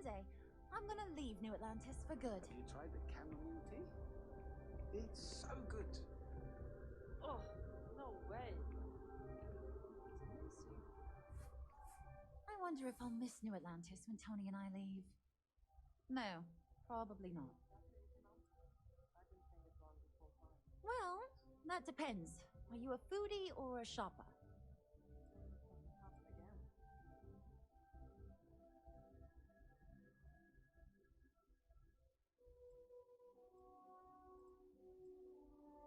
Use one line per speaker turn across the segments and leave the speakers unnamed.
day, I'm gonna leave New Atlantis for good.
Have you tried the chamomile tea? It's so good.
Oh, no way. It's amazing.
I wonder if I'll miss New Atlantis when Tony and I leave. No, probably not. Well, that depends. Are you a foodie or a shopper?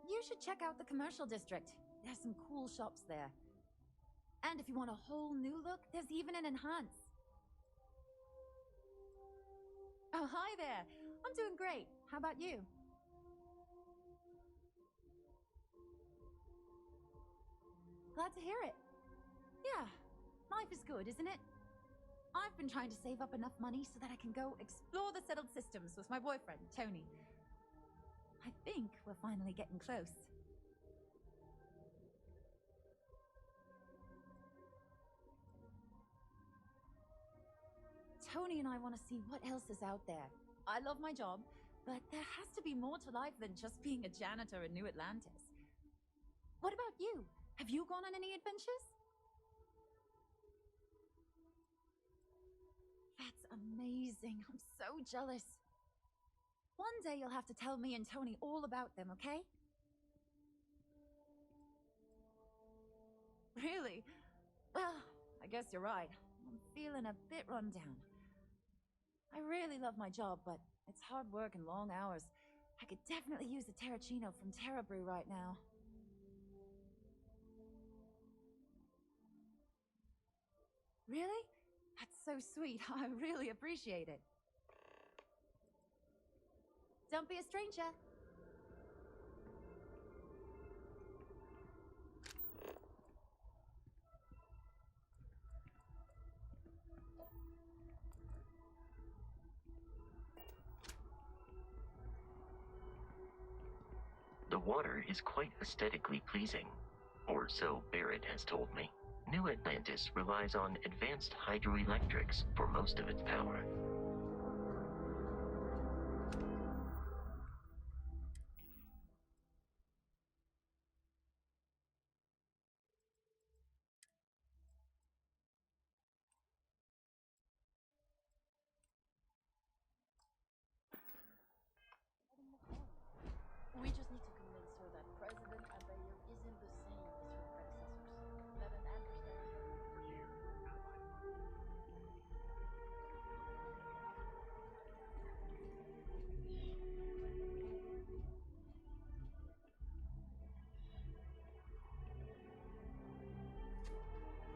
You should check out the commercial district. There's some cool shops there. And if you want a whole new look, there's even an enhance. Oh, hi there. I'm doing great. How about you? Glad to hear it. Yeah, life is good, isn't it? I've been trying to save up enough money so that I can go explore the settled systems with my boyfriend, Tony. I think we're finally getting close. Tony and I want to see what else is out there. I love my job, but there has to be more to life than just being a janitor in New Atlantis. What about you? Have you gone on any adventures? That's amazing. I'm so jealous. One day you'll have to tell me and Tony all about them, okay? Really? Well, I guess you're right. I'm feeling a bit run down. I really love my job, but it's hard work and long hours. I could definitely use a Terracino from Terra Brew right now. Really? That's so sweet. I really appreciate it. Don't be a stranger.
The water is quite aesthetically pleasing, or so Barrett has told me. New Atlantis relies on advanced hydroelectrics for most of its power.
We just need to convince her that President Abayo isn't the same as her predecessors. That an understanding.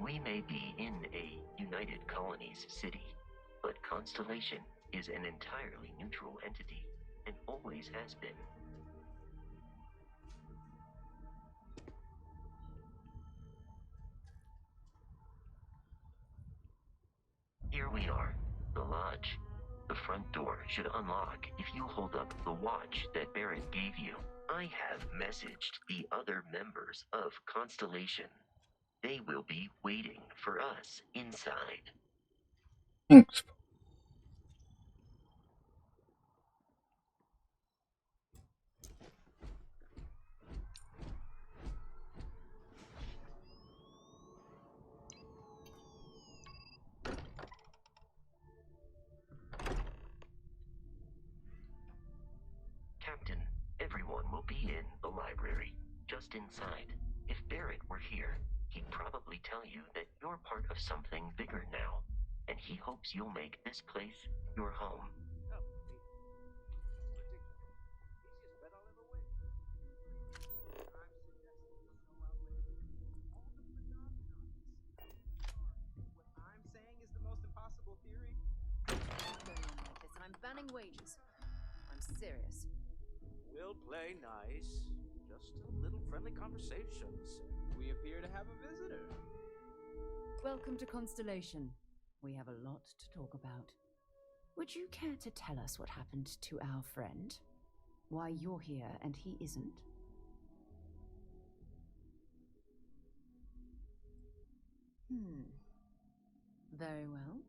We may be in a United Colonies city, but Constellation is an entirely neutral entity, and always has been. Here we are, the lodge. The front door should unlock if you hold up the watch that Barrett gave you. I have messaged the other members of Constellation. They will be waiting for us inside.
Thanks.
Captain, everyone will be in the library, just inside. If Barrett were here, he'd probably tell you that you're part of something bigger now, and he hopes you'll make this place your home.
I'm banning wages. I'm serious.
We'll play nice. Just a little friendly conversations.
We appear to have a visitor.
Welcome to Constellation. We have a lot to talk about. Would you care to tell us what happened to our friend? Why you're here and he isn't? Very well.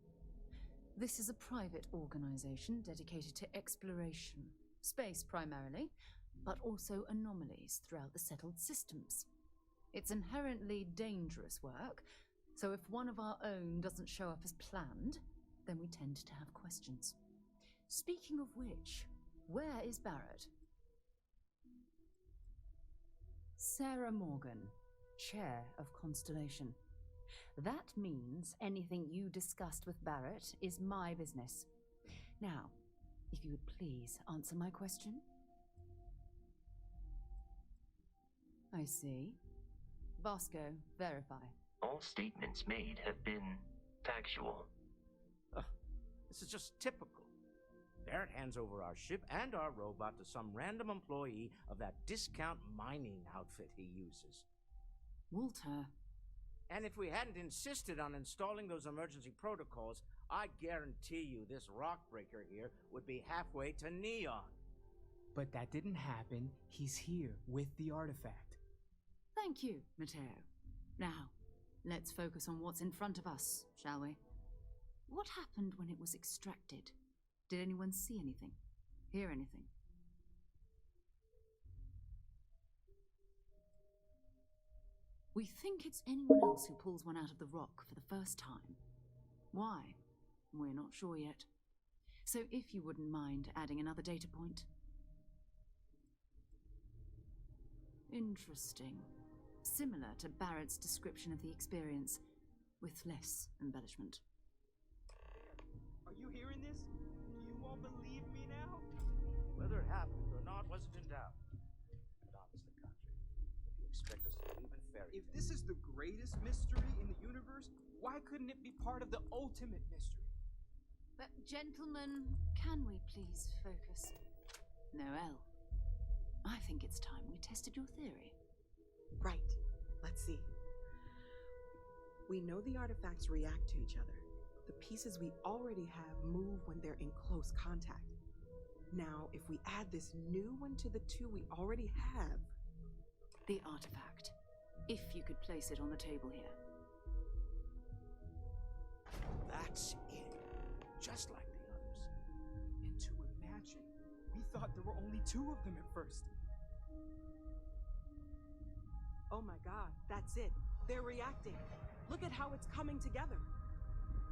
This is a private organization dedicated to exploration. Space primarily, but also anomalies throughout the settled systems. It's inherently dangerous work, so if one of our own doesn't show up as planned, then we tend to have questions. Speaking of which, where is Barrett? Sarah Morgan, Chair of Constellation. That means anything you discussed with Barrett is my business. Now, if you would please answer my question. I see. Vasco, verify.
All statements made have been factual.
This is just typical. Barrett hands over our ship and our robot to some random employee of that discount mining outfit he uses.
Walter.
And if we hadn't insisted on installing those emergency protocols, I guarantee you this rock breaker here would be halfway to Neon.
But that didn't happen. He's here with the artifact.
Thank you, Matteo. Now, let's focus on what's in front of us, shall we? What happened when it was extracted? Did anyone see anything? Hear anything? We think it's anyone else who pulls one out of the rock for the first time. Why? We're not sure yet. So if you wouldn't mind adding another data point. Interesting. Similar to Barrett's description of the experience, with less embellishment.
Are you hearing this? Do you all believe me now?
Whether it happened or not wasn't in doubt. But honestly, Country, if you expect us to believe in fairy
If this is the greatest mystery in the universe, why couldn't it be part of the ultimate mystery?
But gentlemen, can we please focus? Noelle, I think it's time we tested your theory.
Right. Let's see. We know the artifacts react to each other. The pieces we already have move when they're in close contact. Now, if we add this new one to the two we already have...
The artifact. If you could place it on the table here.
That's it. Just like the others.
And to imagine, we thought there were only two of them at first.
Oh my god, that's it. They're reacting. Look at how it's coming together.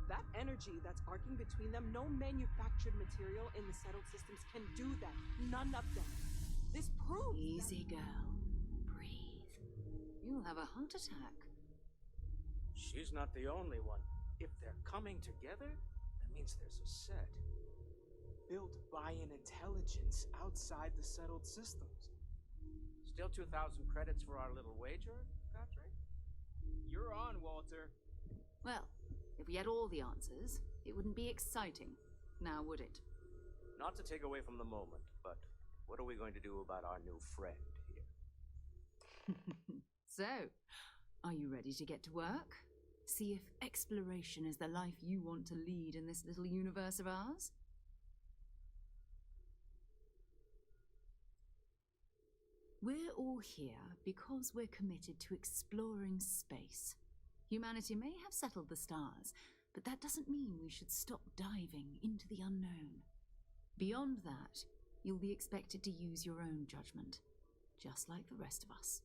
That energy that's arcing between them, no manufactured material in the settled systems can do that. None of them. This proves
Easy, girl. Breathe. You'll have a heart attack.
She's not the only one. If they're coming together, that means there's a set.
Built by an intelligence outside the settled systems.
Still 2,000 credits for our little wager, Patrick?
You're on, Walter.
Well, if we had all the answers, it wouldn't be exciting, now would it?
Not to take away from the moment, but what are we going to do about our new friend here?
So, are you ready to get to work? See if exploration is the life you want to lead in this little universe of ours? We're all here because we're committed to exploring space. Humanity may have settled the stars, but that doesn't mean we should stop diving into the unknown. Beyond that, you'll be expected to use your own judgment, just like the rest of us.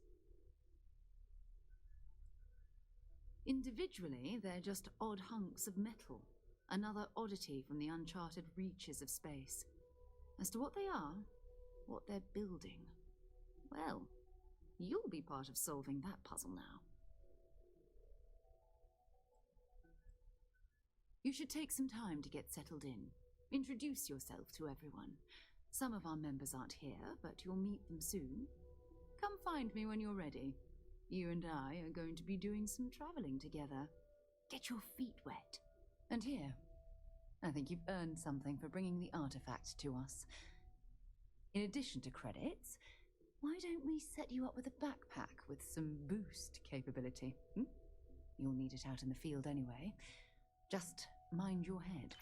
Individually, they're just odd hunks of metal, another oddity from the uncharted reaches of space. As to what they are, what they're building, well, you'll be part of solving that puzzle now. You should take some time to get settled in. Introduce yourself to everyone. Some of our members aren't here, but you'll meet them soon. Come find me when you're ready. You and I are going to be doing some traveling together. Get your feet wet. And here, I think you've earned something for bringing the artifact to us. In addition to credits, why don't we set you up with a backpack with some boost capability? You'll need it out in the field anyway. Just mind your head.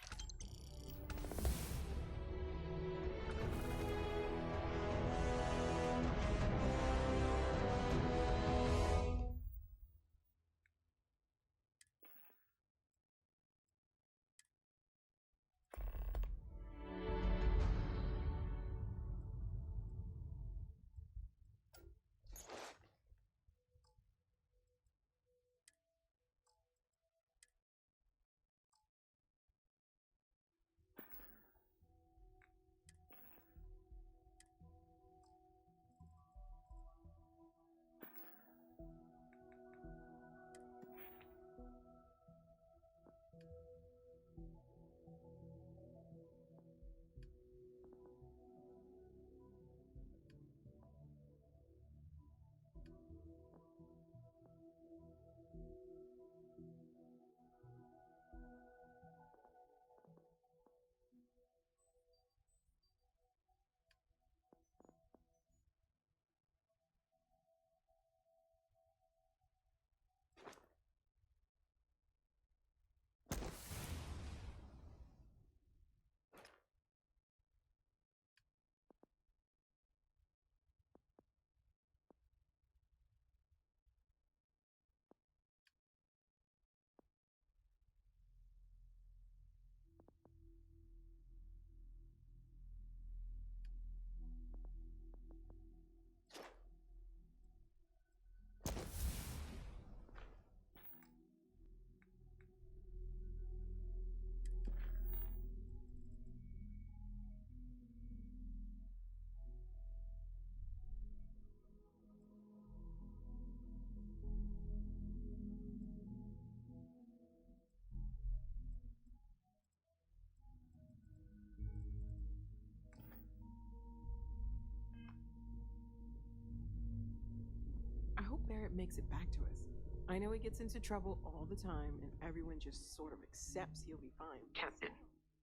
Barrett makes it back to us. I know he gets into trouble all the time, and everyone just sort of accepts he'll be fine.
Captain,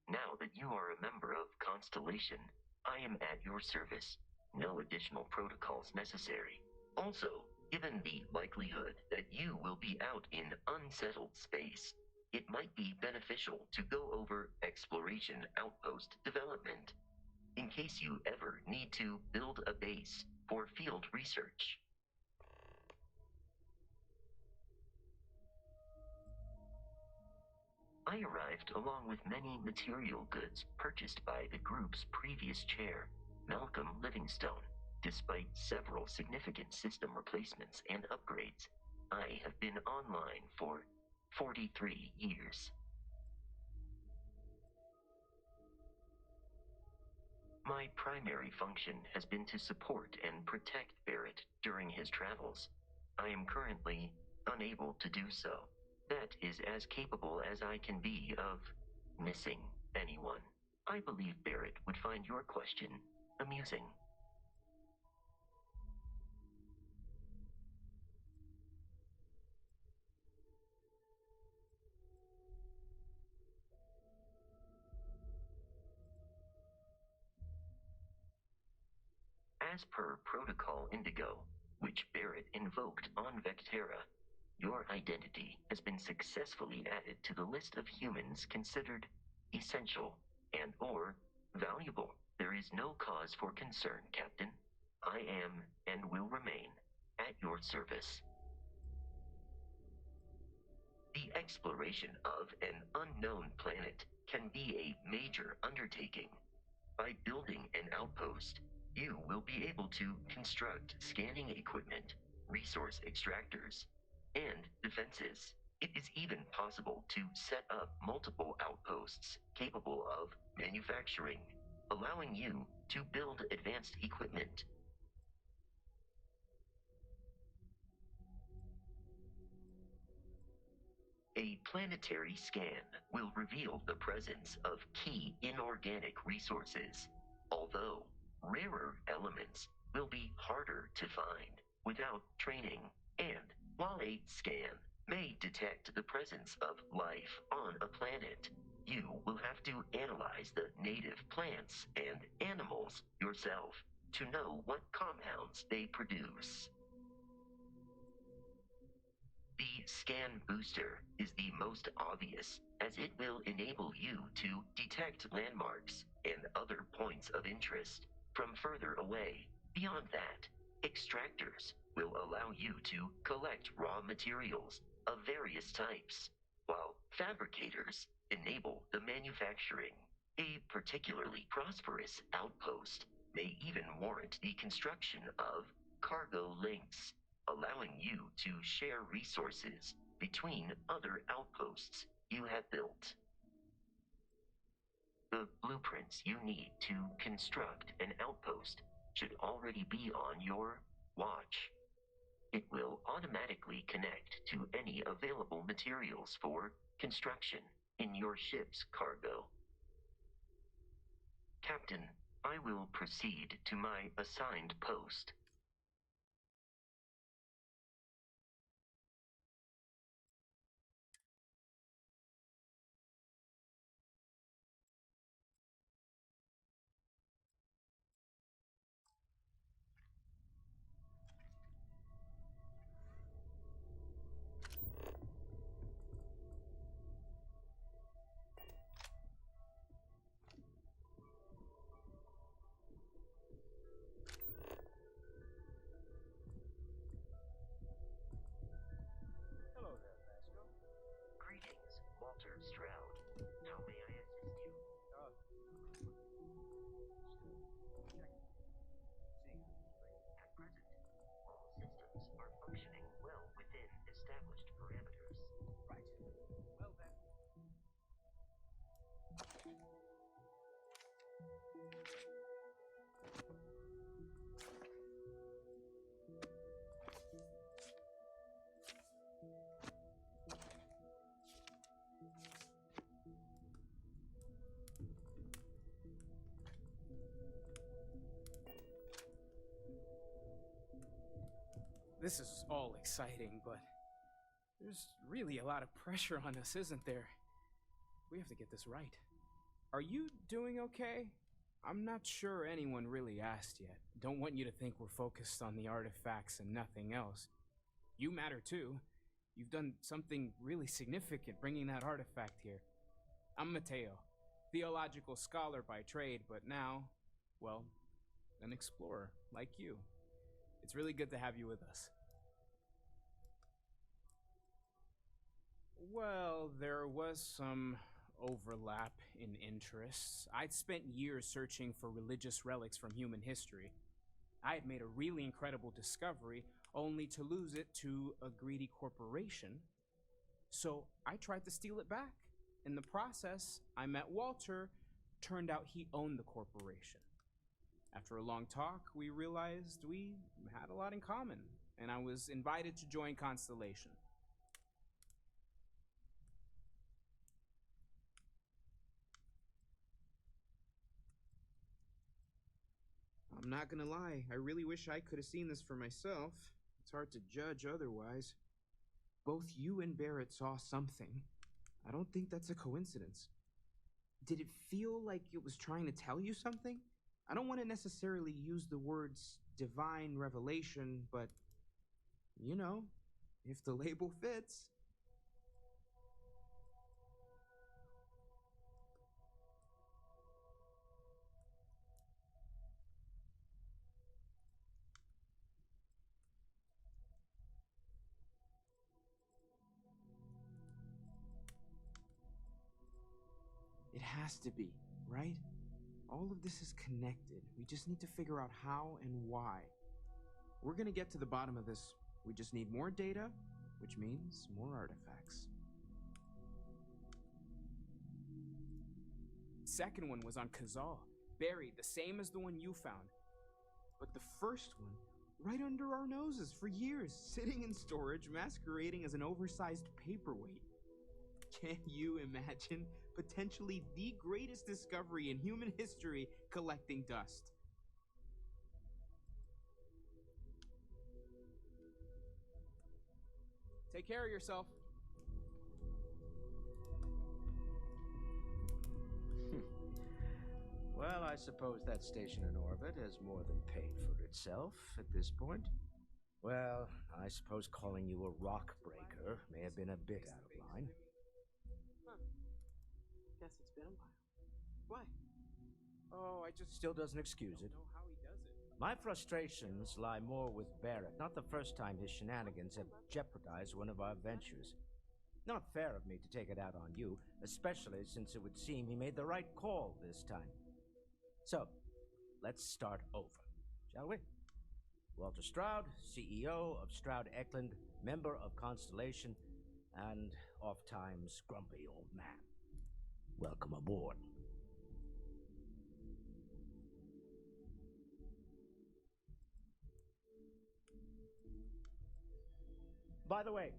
now that you are a member of Constellation, I am at your service. No additional protocols necessary. Also, given the likelihood that you will be out in unsettled space, it might be beneficial to go over exploration outpost development, in case you ever need to build a base for field research. I arrived along with many material goods purchased by the group's previous chair, Malcolm Livingstone. Despite several significant system replacements and upgrades, I have been online for 43 years. My primary function has been to support and protect Barrett during his travels. I am currently unable to do so. That is as capable as I can be of missing anyone. I believe Barrett would find your question amusing. As per Protocol Indigo, which Barrett invoked on Vectera, your identity has been successfully added to the list of humans considered essential and/or valuable. There is no cause for concern, Captain. I am and will remain at your service. The exploration of an unknown planet can be a major undertaking. By building an outpost, you will be able to construct scanning equipment, resource extractors, and defenses. It is even possible to set up multiple outposts capable of manufacturing, allowing you to build advanced equipment. A planetary scan will reveal the presence of key inorganic resources, although rarer elements will be harder to find without training. And while a scan may detect the presence of life on a planet, you will have to analyze the native plants and animals yourself to know what compounds they produce. The scan booster is the most obvious, as it will enable you to detect landmarks and other points of interest from further away. Beyond that, extractors will allow you to collect raw materials of various types, while fabricators enable the manufacturing. A particularly prosperous outpost may even warrant the construction of cargo links, allowing you to share resources between other outposts you have built. The blueprints you need to construct an outpost should already be on your watch. It will automatically connect to any available materials for construction in your ship's cargo. Captain, I will proceed to my assigned post.
Hello there, Vasco.
Greetings, Walter Stroud. How may I assist you? At present, all systems are functioning well within established parameters.
Right. Well then.
This is all exciting, but there's really a lot of pressure on us, isn't there? We have to get this right. Are you doing okay? I'm not sure anyone really asked yet. Don't want you to think we're focused on the artifacts and nothing else. You matter too. You've done something really significant bringing that artifact here. I'm Mateo, theological scholar by trade, but now, well, an explorer like you. It's really good to have you with us. Well, there was some overlap in interests. I'd spent years searching for religious relics from human history. I had made a really incredible discovery, only to lose it to a greedy corporation. So I tried to steal it back. In the process, I met Walter. Turned out he owned the corporation. After a long talk, we realized we had a lot in common, and I was invited to join Constellation.
I'm not gonna lie, I really wish I could have seen this for myself. It's hard to judge otherwise. Both you and Barrett saw something. I don't think that's a coincidence. Did it feel like it was trying to tell you something? I don't want to necessarily use the words divine revelation, but, you know, if the label fits. It has to be, right? All of this is connected. We just need to figure out how and why. We're gonna get to the bottom of this. We just need more data, which means more artifacts.
Second one was on Kazal, buried, the same as the one you found.
But the first one, right under our noses for years, sitting in storage, masquerading as an oversized paperweight. Can you imagine potentially the greatest discovery in human history collecting dust?
Take care of yourself.
Well, I suppose that station in orbit has more than paid for itself at this point. Well, I suppose calling you a rock breaker may have been a bit out of line.
Guess it's been a while. Why?
Oh, I just still doesn't excuse it.
Know how he does it.
My frustrations lie more with Barrett. Not the first time his shenanigans have jeopardized one of our ventures. Not fair of me to take it out on you, especially since it would seem he made the right call this time. So, let's start over, shall we? Walter Stroud, CEO of Stroud Eklund, member of Constellation, and oft-times grumpy old man. Welcome aboard. By the way,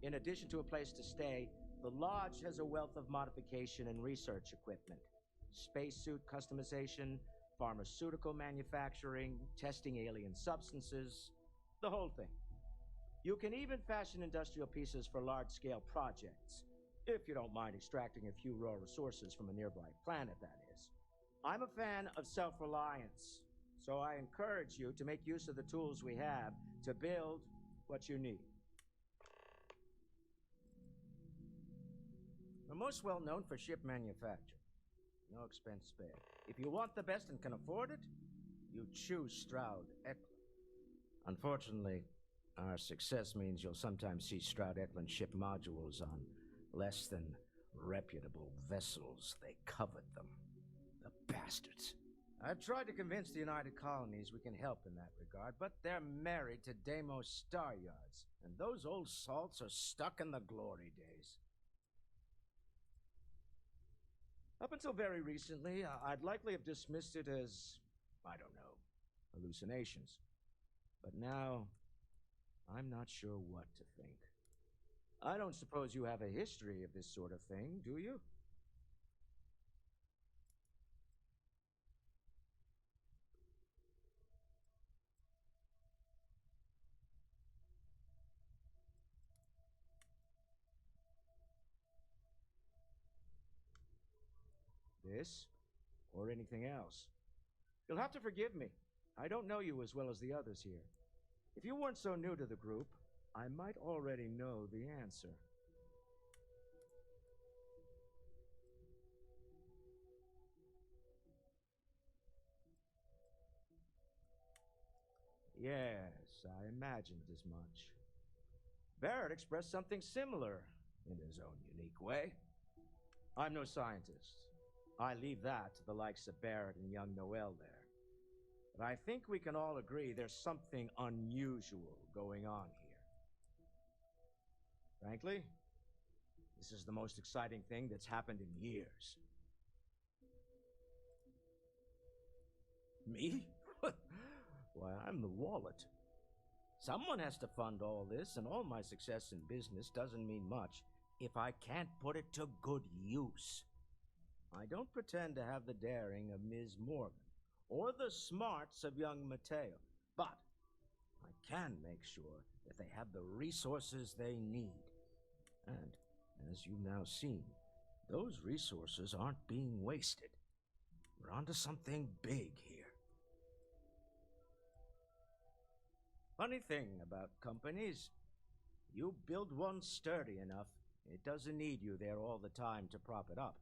in addition to a place to stay, the lodge has a wealth of modification and research equipment. Spacesuit customization, pharmaceutical manufacturing, testing alien substances, the whole thing. You can even fashion industrial pieces for large-scale projects, if you don't mind extracting a few raw resources from a nearby planet, that is. I'm a fan of self-reliance, so I encourage you to make use of the tools we have to build what you need. We're most well known for ship manufacture. No expense spared. If you want the best and can afford it, you choose Stroud Eklund. Unfortunately, our success means you'll sometimes see Stroud Eklund ship modules on less than reputable vessels. They covet them. The bastards. I've tried to convince the United Colonies we can help in that regard, but they're married to Deimos Star Yards, and those old salts are stuck in the glory days. Up until very recently, I'd likely have dismissed it as, I don't know, hallucinations. But now, I'm not sure what to think. I don't suppose you have a history of this sort of thing, do you? This, or anything else. You'll have to forgive me. I don't know you as well as the others here. If you weren't so new to the group, I might already know the answer. Yes, I imagined as much. Barrett expressed something similar in his own unique way. I'm no scientist. I leave that to the likes of Barrett and young Noel there. But I think we can all agree there's something unusual going on here. Frankly, this is the most exciting thing that's happened in years. Me? Why, I'm the wallet. Someone has to fund all this, and all my success in business doesn't mean much if I can't put it to good use. I don't pretend to have the daring of Ms. Morgan, or the smarts of young Mateo, but I can make sure that they have the resources they need. And, as you've now seen, those resources aren't being wasted. We're onto something big here. Funny thing about companies, you build one sturdy enough, it doesn't need you there all the time to prop it up.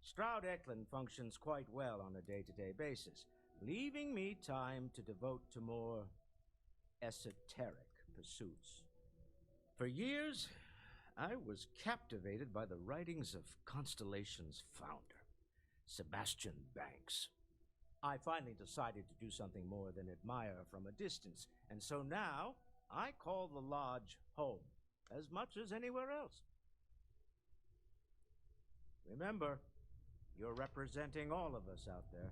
Stroud Eklund functions quite well on a day-to-day basis, leaving me time to devote to more esoteric pursuits. For years, I was captivated by the writings of Constellation's founder, Sebastian Banks. I finally decided to do something more than admire from a distance, and so now I call the lodge home as much as anywhere else. Remember, you're representing all of us out there.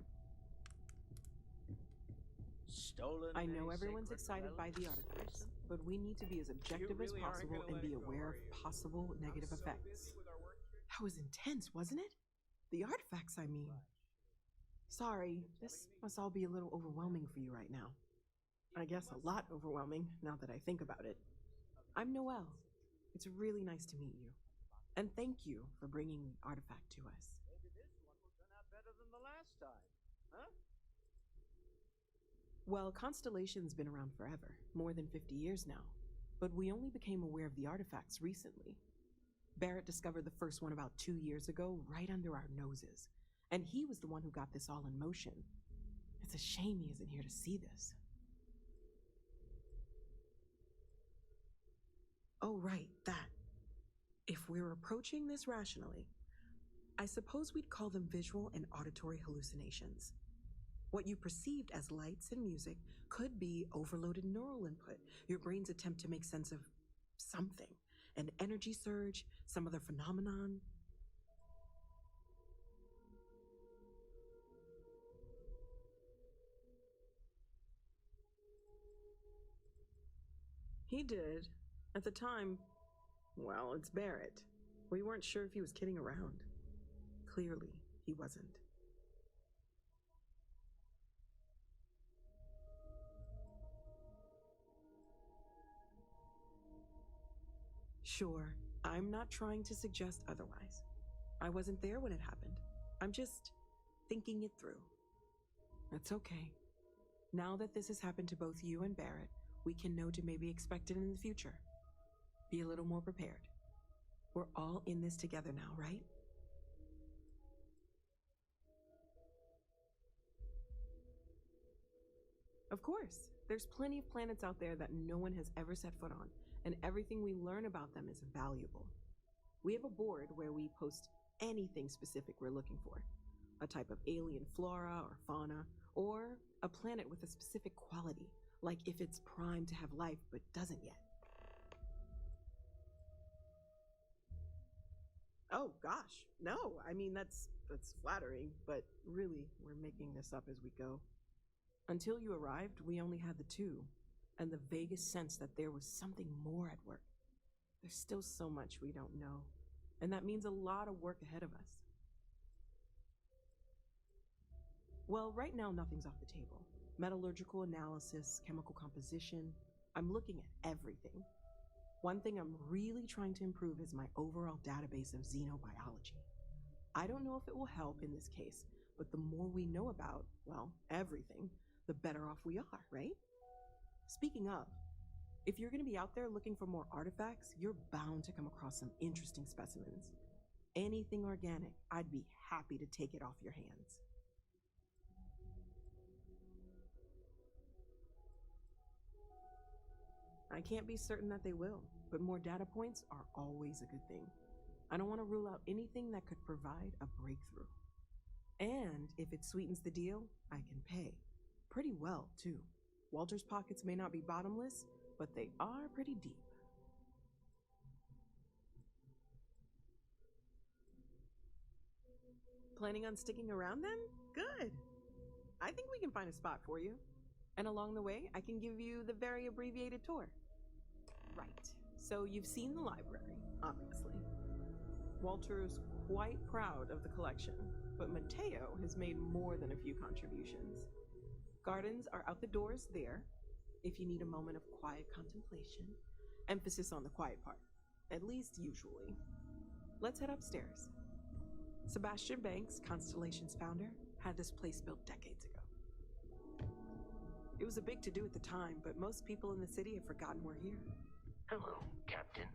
Stolen.
I know everyone's excited by the artifacts, but we need to be as objective as possible and be aware of possible negative effects. That was intense, wasn't it? The artifacts, I mean. Sorry, this must all be a little overwhelming for you right now. I guess a lot overwhelming, now that I think about it. I'm Noelle. It's really nice to meet you. And thank you for bringing the artifact to us.
Maybe this one will turn out better than the last time, huh?
Well, Constellation's been around forever, more than 50 years now. But we only became aware of the artifacts recently. Barrett discovered the first one about 2 years ago, right under our noses. And he was the one who got this all in motion. It's a shame he isn't here to see this. Oh, right, that. If we're approaching this rationally, I suppose we'd call them visual and auditory hallucinations. What you perceived as lights and music could be overloaded neural input, your brain's attempt to make sense of something, an energy surge, some other phenomenon. He did. At the time, well, it's Barrett. We weren't sure if he was kidding around. Clearly, he wasn't. Sure, I'm not trying to suggest otherwise. I wasn't there when it happened. I'm just thinking it through. That's okay. Now that this has happened to both you and Barrett, we can know to maybe expect it in the future. Be a little more prepared. We're all in this together now, right? Of course, there's plenty of planets out there that no one has ever set foot on, and everything we learn about them is valuable. We have a board where we post anything specific we're looking for. A type of alien flora or fauna, or a planet with a specific quality, like if it's primed to have life but doesn't yet. Oh gosh, no, I mean that's flattering, but really, we're making this up as we go. Until you arrived, we only had the two, and the vaguest sense that there was something more at work. There's still so much we don't know, and that means a lot of work ahead of us. Well, right now nothing's off the table. Metallurgical analysis, chemical composition, I'm looking at everything. One thing I'm really trying to improve is my overall database of xenobiology. I don't know if it will help in this case, but the more we know about, well, everything, the better off we are, right? Speaking of, if you're going to be out there looking for more artifacts, you're bound to come across some interesting specimens. Anything organic, I'd be happy to take it off your hands. I can't be certain that they will, but more data points are always a good thing. I don't want to rule out anything that could provide a breakthrough. And if it sweetens the deal, I can pay. Pretty well, too. Walter's pockets may not be bottomless, but they are pretty deep. Planning on sticking around then? Good. I think we can find a spot for you. And along the way, I can give you the very abbreviated tour. Right. So you've seen the library, obviously. Walter's quite proud of the collection, but Mateo has made more than a few contributions. Gardens are out the doors there, if you need a moment of quiet contemplation. Emphasis on the quiet part, at least usually. Let's head upstairs. Sebastian Banks, Constellation's founder, had this place built decades ago. It was a big to-do at the time, but most people in the city have forgotten we're here.
Hello, Captain.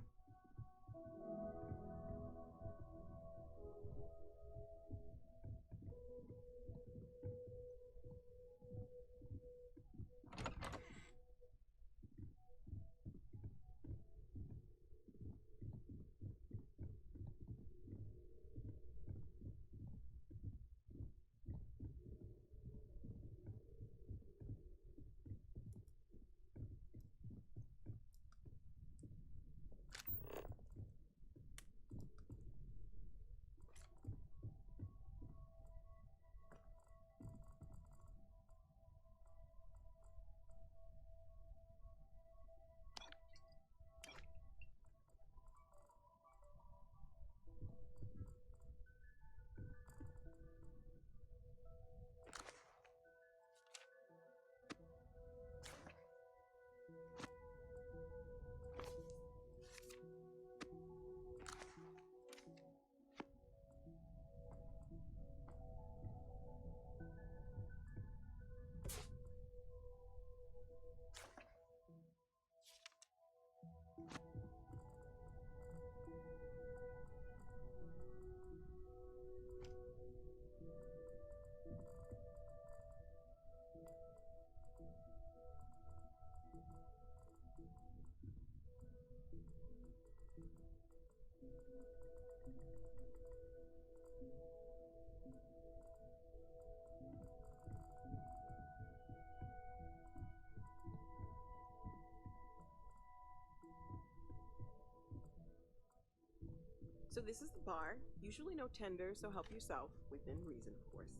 So this is the bar. Usually no tender, so help yourself, within reason, of course.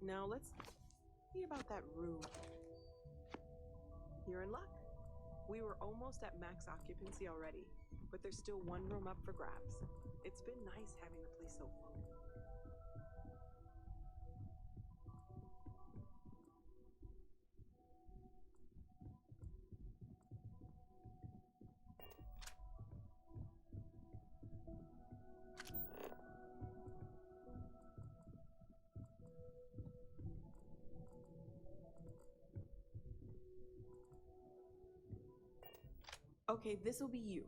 Now let's see about that room. You're in luck. We were almost at max occupancy already, but there's still one room up for grabs. It's been nice having the place so full. Okay, this'll be you.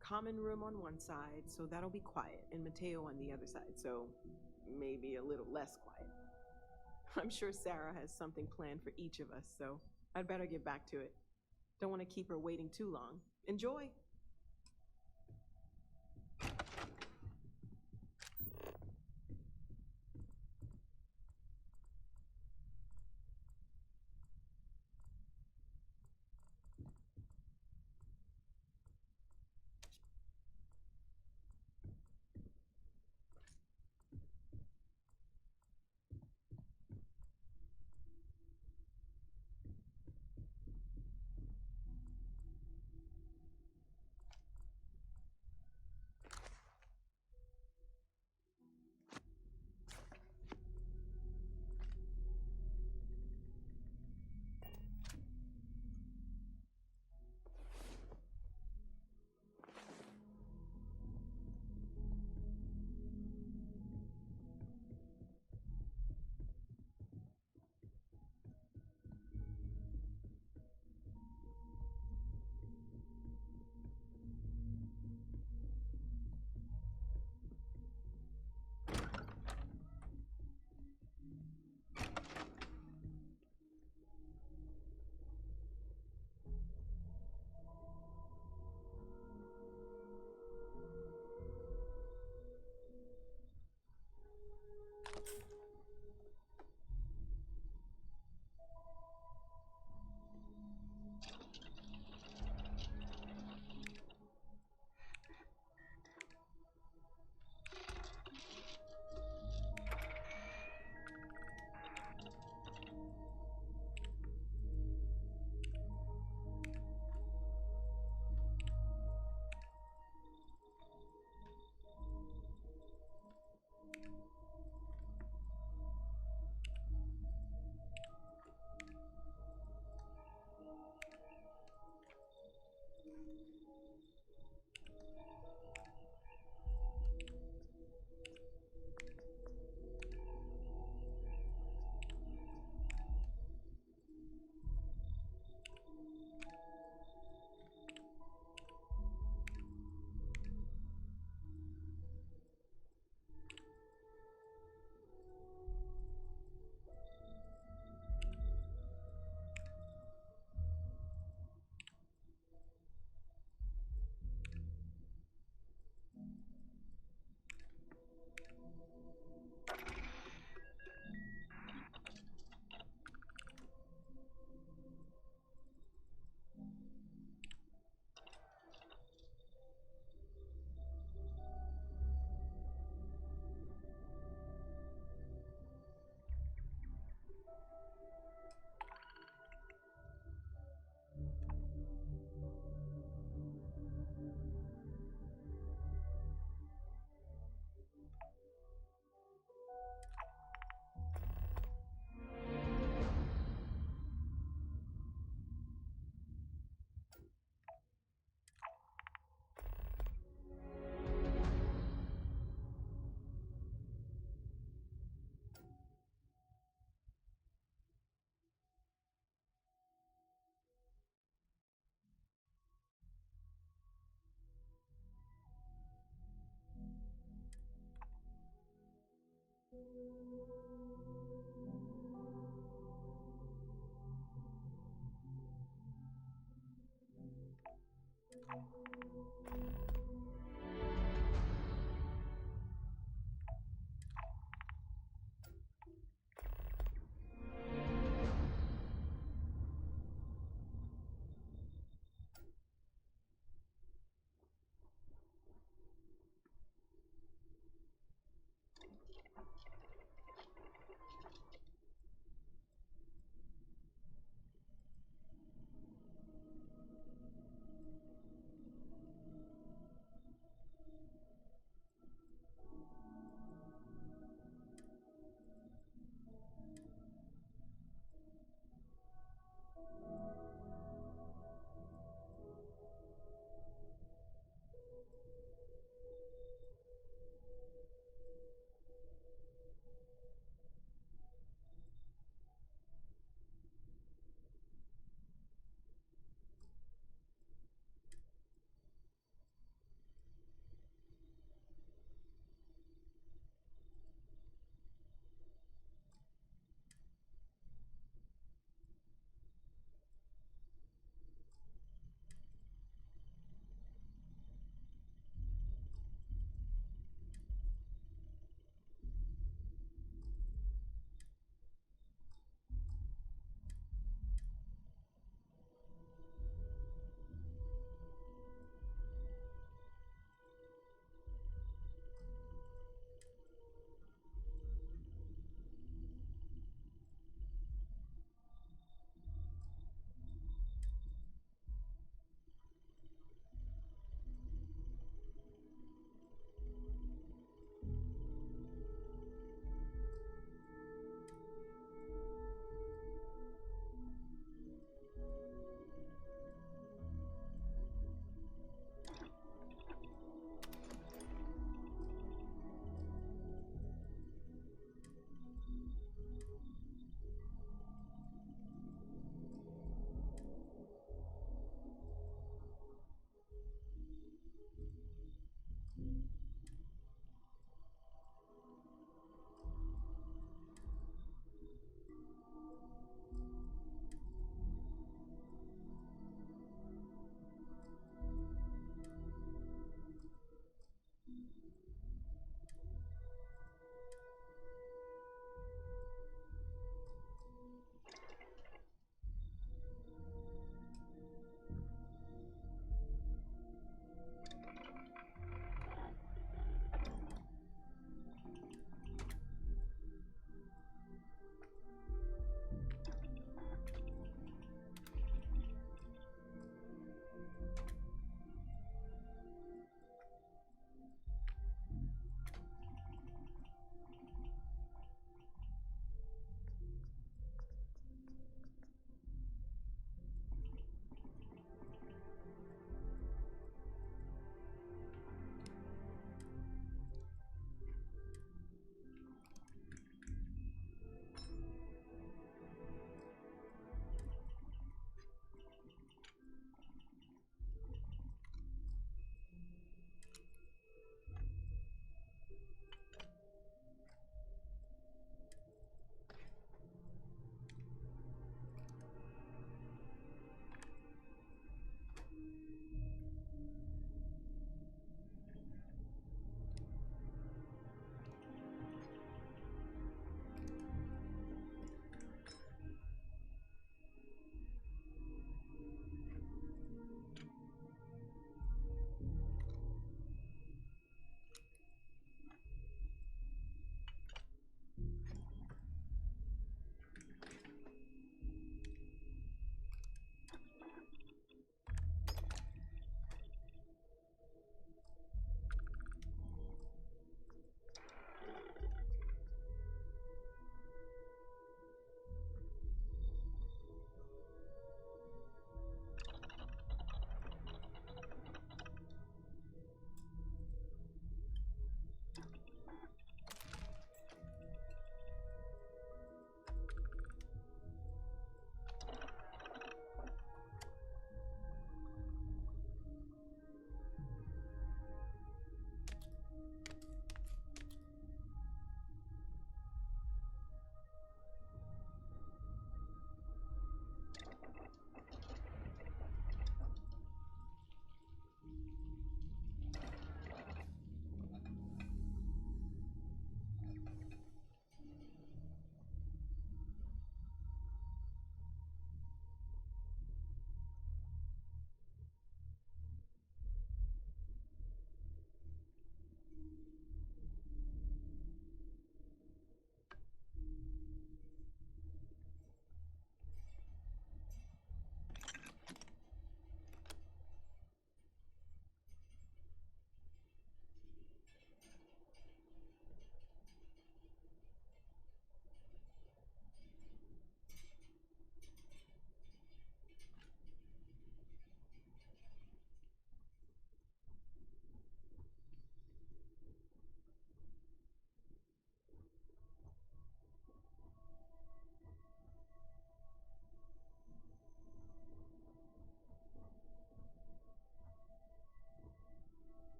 Common room on one side, so that'll be quiet, and Mateo on the other side, so maybe a little less quiet. I'm sure Sarah has something planned for each of us, so I'd better get back to it. Don't want to keep her waiting too long. Enjoy!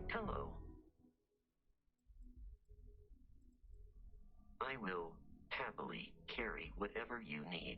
Hello. I will happily carry whatever you need.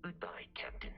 Goodbye, Captain.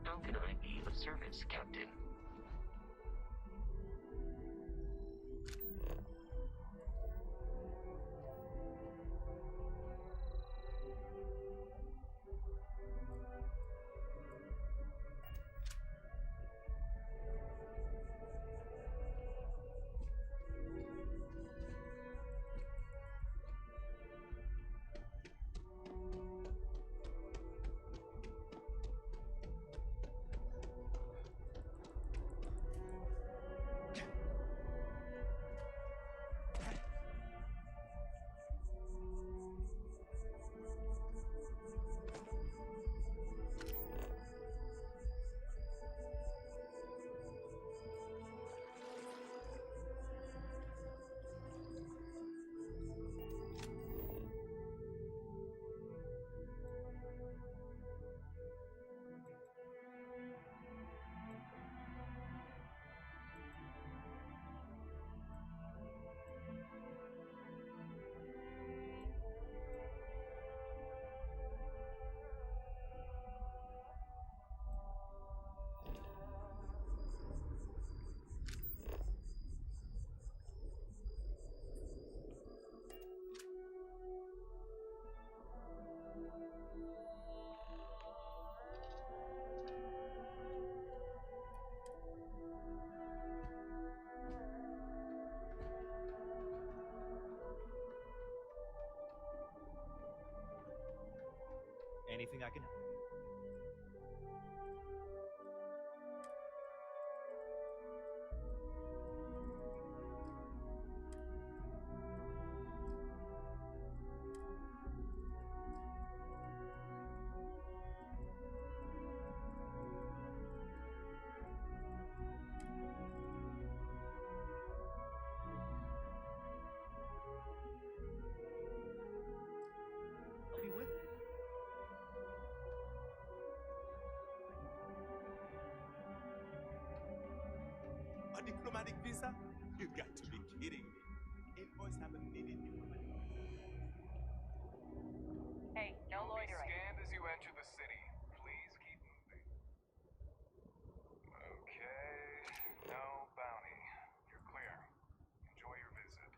How can I be of service, Captain?
Anything I can help? I'll be with you.
A diplomatic visa? You got to be kidding me. Invoice haven't needed diplomatic visa.
Hey, no loitering.
Scanned as you enter the city. Please keep moving. Okay, no bounty. You're clear. Enjoy your visit.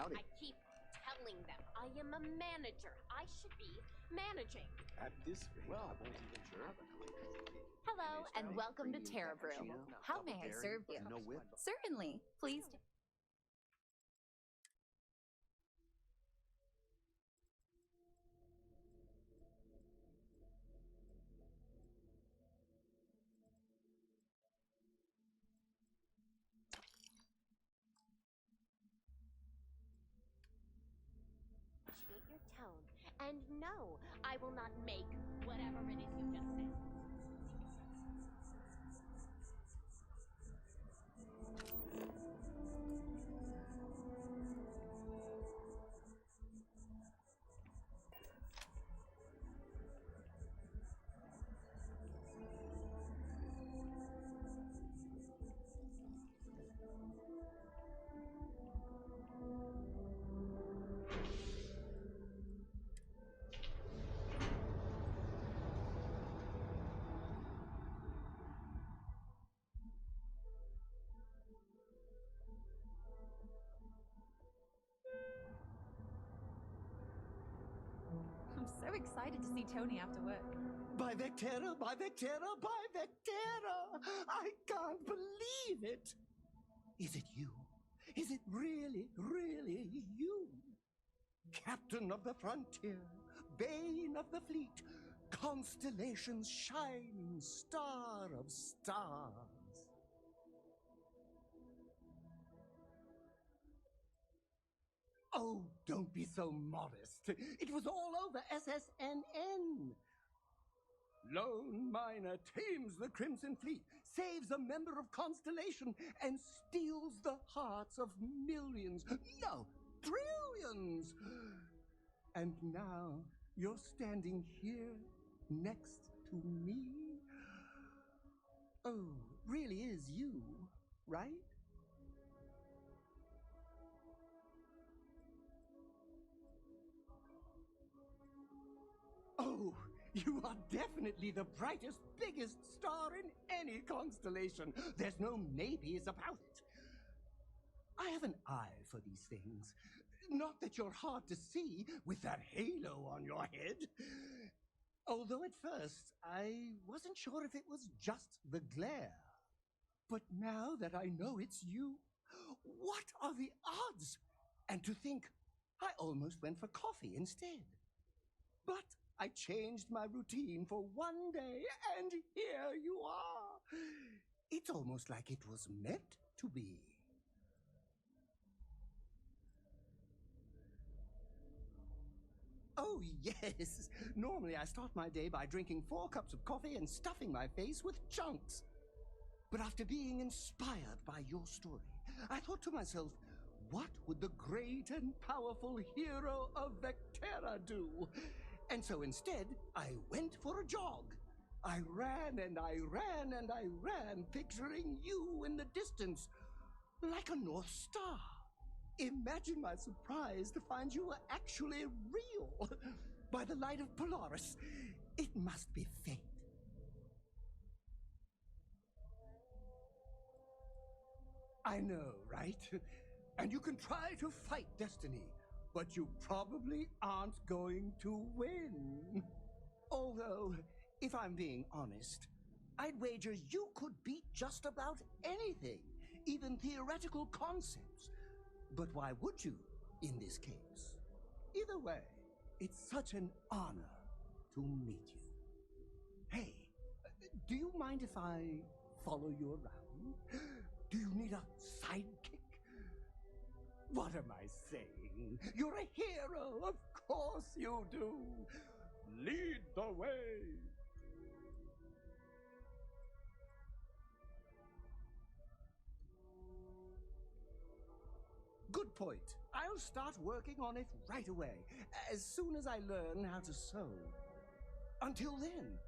money.
I keep telling them I am a manager. I should be managing.
At this rate, I won't even sure.
Hello, and welcome to Terra Brew. How may I serve you?
No whip.
Certainly. Please.
Appreciate your tone. And no, I will not make whatever it is you just said.
I'm so excited to see Tony after work.
By Vectera, by Vectera, by Vectera! I can't believe it! Is it you? Is it really, really you? Captain of the frontier, bane of the fleet, Constellation's shining star of stars. Oh, don't be so modest. It was all over SSNN. Lone miner tames the Crimson Fleet, saves a member of Constellation, and steals the hearts of millions, no, trillions. And now you're standing here next to me. Oh, really is you, right? Oh, you are definitely the brightest, biggest star in any constellation. There's no maybes about it. I have an eye for these things. Not that you're hard to see with that halo on your head. Although at first, I wasn't sure if it was just the glare. But now that I know it's you, what are the odds? And to think, I almost went for coffee instead. But I changed my routine for one day, and here you are. It's almost like it was meant to be. Oh, yes. Normally I start my day by drinking 4 cups of coffee and stuffing my face with chunks. But after being inspired by your story, I thought to myself, what would the great and powerful hero of Vectera do? And so instead, I went for a jog. I ran and I ran and I ran, picturing you in the distance, like a North Star. Imagine my surprise to find you were actually real. By the light of Polaris, it must be fate. I know, right? And you can try to fight destiny, but you probably aren't going to win. Although, if I'm being honest, I'd wager you could beat just about anything, even theoretical concepts. But why would you, in this case? Either way, it's such an honor to meet you. Hey, do you mind if I follow you around? Do you need a sidekick? What am I saying? You're a hero, of course you do. Lead the way. Good point. I'll start working on it right away, as soon as I learn how to sew. Until then,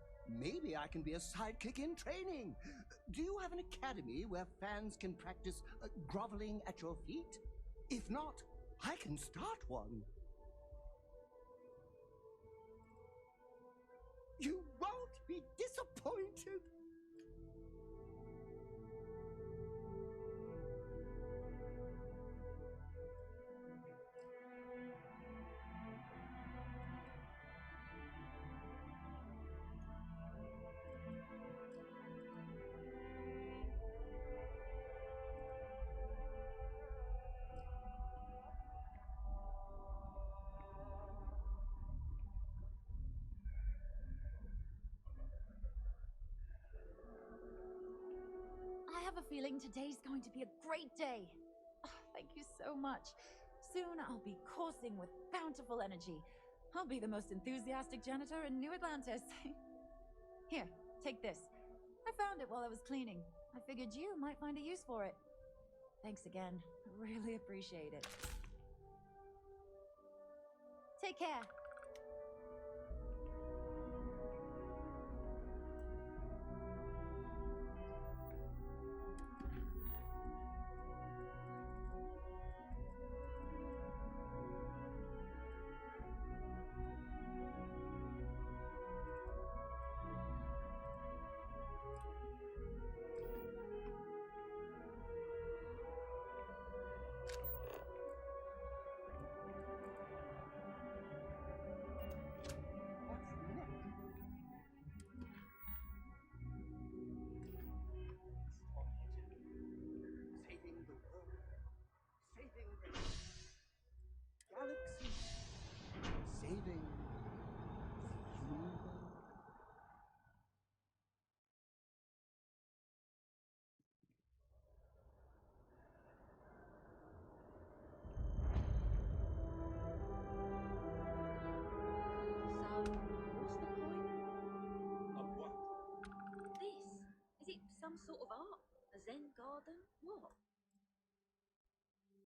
maybe I can be a sidekick in training. Do you have an academy where fans can practice groveling at your feet? If not, I can start one. You won't be disappointed.
a feeling today's going to be a great day. Oh, thank you so much. Soon I'll be coursing with bountiful energy. I'll be the most enthusiastic janitor in New Atlantis. Here, take this. I found it while I was cleaning. I figured you might find a use for it. Thanks again. I really appreciate it. Take care.
Saving the world. Saving the galaxy. Saving the universe.
So, what's the point?
Of what?
This? Is it some sort of art? A Zen garden? What?